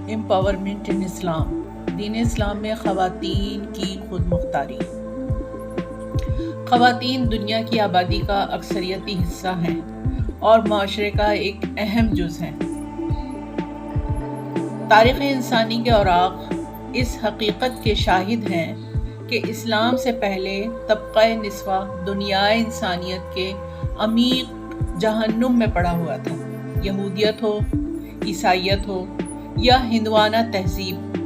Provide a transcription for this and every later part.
Empowerment ان اسلام، دین اسلام میں خواتین کی خود مختاری۔ خواتین دنیا کی آبادی کا اکثریتی حصہ ہیں اور معاشرے کا ایک اہم جز ہیں۔ تاریخ انسانی کے اوراق اس حقیقت کے شاہد ہیں کہ اسلام سے پہلے طبقہ نسواں دنیائے انسانیت کے عمیق جہنم میں پڑا ہوا تھا۔ یہودیت ہو، عیسائیت ہو یا ہندوانہ تہذیب،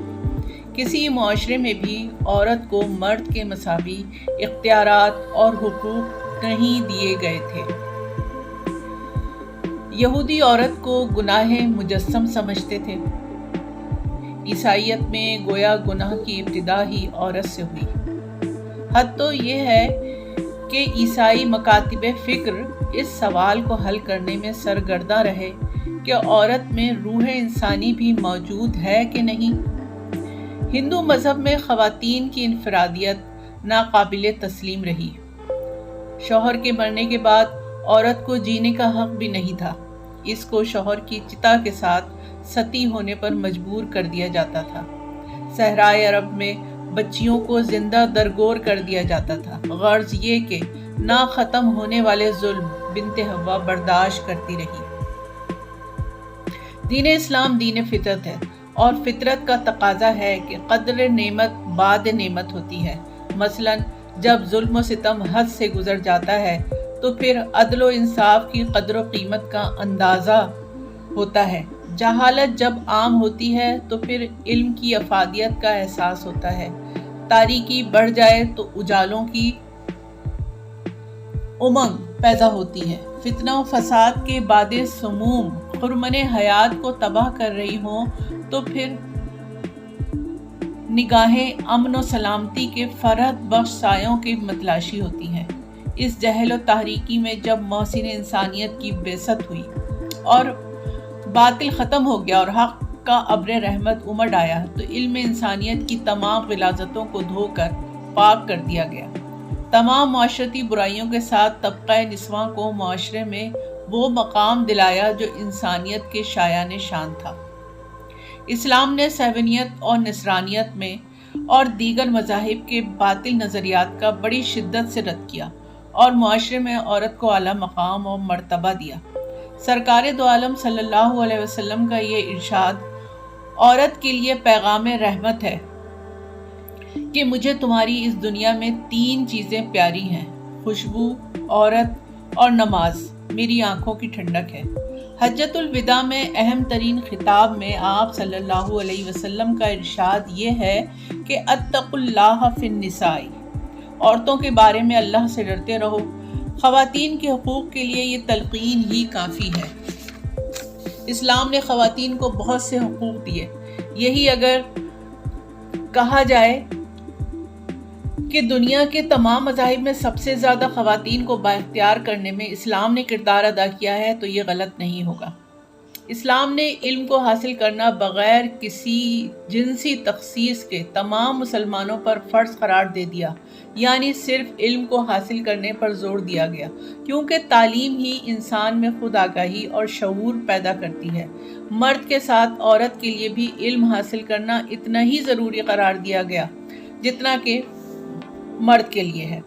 کسی معاشرے میں بھی عورت کو مرد کے مساوی اختیارات اور حقوق نہیں دیے گئے تھے۔ یہودی عورت کو گناہ مجسم سمجھتے تھے۔ عیسائیت میں گویا گناہ کی ابتدا ہی عورت سے ہوئی۔ حد تو یہ ہے کہ عیسائی مکاتب فکر اس سوال کو حل کرنے میں سرگرداں رہے کہ عورت میں روح انسانی بھی موجود ہے کہ نہیں۔ ہندو مذہب میں خواتین کی انفرادیت ناقابل تسلیم رہی۔ شوہر کے مرنے کے بعد عورت کو جینے کا حق بھی نہیں تھا۔ اس کو شوہر کی چتا کے ساتھ ستی ہونے پر مجبور کر دیا جاتا تھا۔ صحرائے عرب میں بچیوں کو زندہ درگور کر دیا جاتا تھا، غرض یہ کہ نہ ختم ہونے والے ظلم بنت حوا برداشت کرتی رہی۔ دین اسلام دین فطرت ہے اور فطرت کا تقاضا ہے کہ قدر نعمت بعد نعمت ہوتی ہے۔ مثلا جب ظلم و ستم حد سے گزر جاتا ہے تو پھر عدل و انصاف کی قدر و قیمت کا اندازہ ہوتا ہے۔ جہالت جب عام ہوتی ہے تو پھر علم کی افادیت کا احساس ہوتا ہے۔ تاریکی بڑھ جائے تو اجالوں کی امنگ پیدا ہوتی ہے۔ فتنہ و فساد کے باد سموم خرمن حیات کو تباہ کر رہی ہوں تو پھر نگاہیں امن و سلامتی کے فرحت بخش سایوں کی متلاشی ہوتی ہیں۔ اس جہل و تاریکی میں جب محسن انسانیت کی بعثت ہوئی اور باطل ختم ہو گیا اور حق کا ابر رحمت امڈ آیا تو علم انسانیت کی تمام غلاظتوں کو دھو کر پاک کر دیا گیا۔ تمام معاشرتی برائیوں کے ساتھ طبقہ نسواں کو معاشرے میں وہ مقام دلایا جو انسانیت کے شایان شان تھا۔ اسلام نے صہیونیت اور نصرانیت میں اور دیگر مذاہب کے باطل نظریات کا بڑی شدت سے رد کیا اور معاشرے میں عورت کو اعلیٰ مقام اور مرتبہ دیا۔ سرکار دو عالم صلی اللہ علیہ وسلم کا یہ ارشاد عورت کے لیے پیغام رحمت ہے کہ مجھے تمہاری اس دنیا میں 3 چیزیں پیاری ہیں: خوشبو، عورت اور نماز میری آنکھوں کی ٹھنڈک ہے۔ حجۃ الوداع میں اہم ترین خطاب میں آپ صلی اللہ علیہ وسلم کا ارشاد یہ ہے کہ اتقوا اللہ فی النساء، عورتوں کے بارے میں اللہ سے ڈرتے رہو۔ خواتین کے حقوق کے لیے یہ تلقین ہی کافی ہے۔ اسلام نے خواتین کو بہت سے حقوق دیے۔ یہی اگر کہا جائے کہ دنیا کے تمام مذاہب میں سب سے زیادہ خواتین کو بااختیار کرنے میں اسلام نے کردار ادا کیا ہے تو یہ غلط نہیں ہوگا۔ اسلام نے علم کو حاصل کرنا بغیر کسی جنسی تخصیص کے تمام مسلمانوں پر فرض قرار دے دیا، یعنی صرف علم کو حاصل کرنے پر زور دیا گیا، کیونکہ تعلیم ہی انسان میں خود آگاہی اور شعور پیدا کرتی ہے۔ مرد کے ساتھ عورت کے لیے بھی علم حاصل کرنا اتنا ہی ضروری قرار دیا گیا جتنا کہ مرد کے لیے ہے۔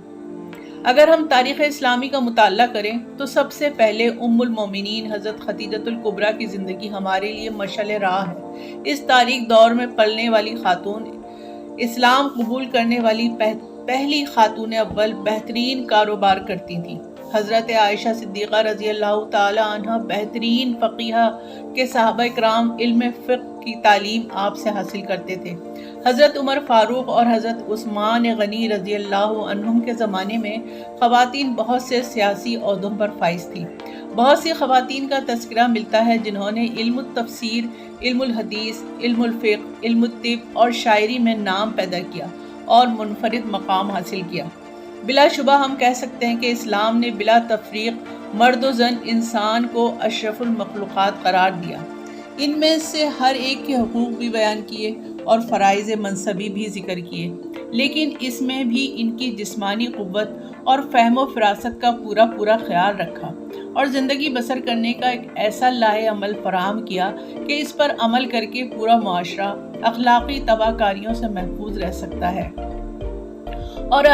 اگر ہم تاریخ اسلامی کا مطالعہ کریں تو سب سے پہلے ام المومنین حضرت خدیجۃ الکبریٰ کی زندگی ہمارے لیے مشعل راہ ہے۔ اس تاریک دور میں پلنے والی خاتون، اسلام قبول کرنے والی پہلی خاتون اول بہترین کاروبار کرتی تھیں۔ حضرت عائشہ صدیقہ رضی اللہ تعالی عنہ بہترین فقیہہ کے صحابہ کرام علم فقہ کی تعلیم آپ سے حاصل کرتے تھے۔ حضرت عمر فاروق اور حضرت عثمان غنی رضی اللہ عنہم کے زمانے میں خواتین بہت سے سیاسی عہدوں پر فائز تھیں۔ بہت سی خواتین کا تذکرہ ملتا ہے جنہوں نے علم التفسیر، علم الحدیث، علم الفقہ، علم الطب اور شاعری میں نام پیدا کیا اور منفرد مقام حاصل کیا۔ بلا شبہ ہم کہہ سکتے ہیں کہ اسلام نے بلا تفریق مرد و زن انسان کو اشرف المخلوقات قرار دیا۔ ان میں سے ہر ایک کے حقوق بھی بیان کیے اور فرائض منصبی بھی ذکر کیے، لیکن اس میں بھی ان کی جسمانی قوت اور فہم و فراست کا پورا خیال رکھا اور زندگی بسر کرنے کا ایک ایسا لاہ عمل فراہم کیا کہ اس پر عمل کر کے پورا معاشرہ اخلاقی تباہ کاریوں سے محفوظ رہ سکتا ہے اور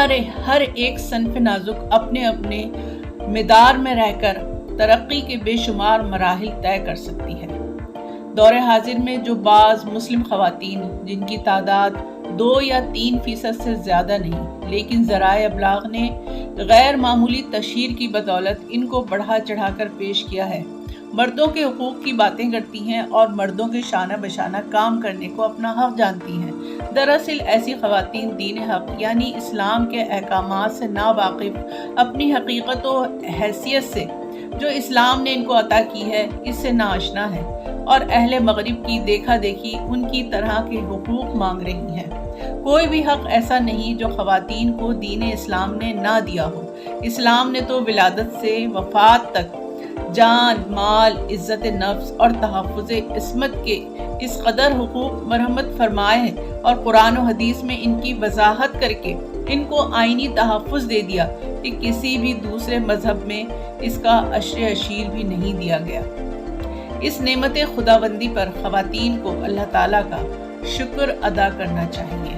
ہر ایک صنف نازک اپنے اپنے مدار میں رہ کر ترقی کے بے شمار مراحل طے کر سکتی ہے۔ دور حاضر میں جو بعض مسلم خواتین جن کی تعداد 2 یا 3% سے زیادہ نہیں، لیکن ذرائع ابلاغ نے غیر معمولی تشہیر کی بدولت ان کو بڑھا چڑھا کر پیش کیا ہے، مردوں کے حقوق کی باتیں کرتی ہیں اور مردوں کے شانہ بشانہ کام کرنے کو اپنا حق جانتی ہیں۔ دراصل ایسی خواتین دین حق یعنی اسلام کے احکامات سے ناواقف، اپنی حقیقت و حیثیت سے جو اسلام نے ان کو عطا کی ہے اس سے ناآشنا ہے اور اہل مغرب کی دیکھا دیکھی ان کی طرح کے حقوق مانگ رہی ہیں۔ کوئی بھی حق ایسا نہیں جو خواتین کو دین اسلام نے نہ دیا ہو۔ اسلام نے تو ولادت سے وفات تک جان، مال، عزت نفس اور تحفظ عصمت کے اس قدر حقوق مرحمت فرمائے ہیں اور قرآن و حدیث میں ان کی وضاحت کر کے ان کو آئینی تحفظ دے دیا کہ کسی بھی دوسرے مذہب میں اس کا عشر اشیر بھی نہیں دیا گیا۔ اس نعمت خداوندی پر خواتین کو اللہ تعالیٰ کا شکر ادا کرنا چاہیے۔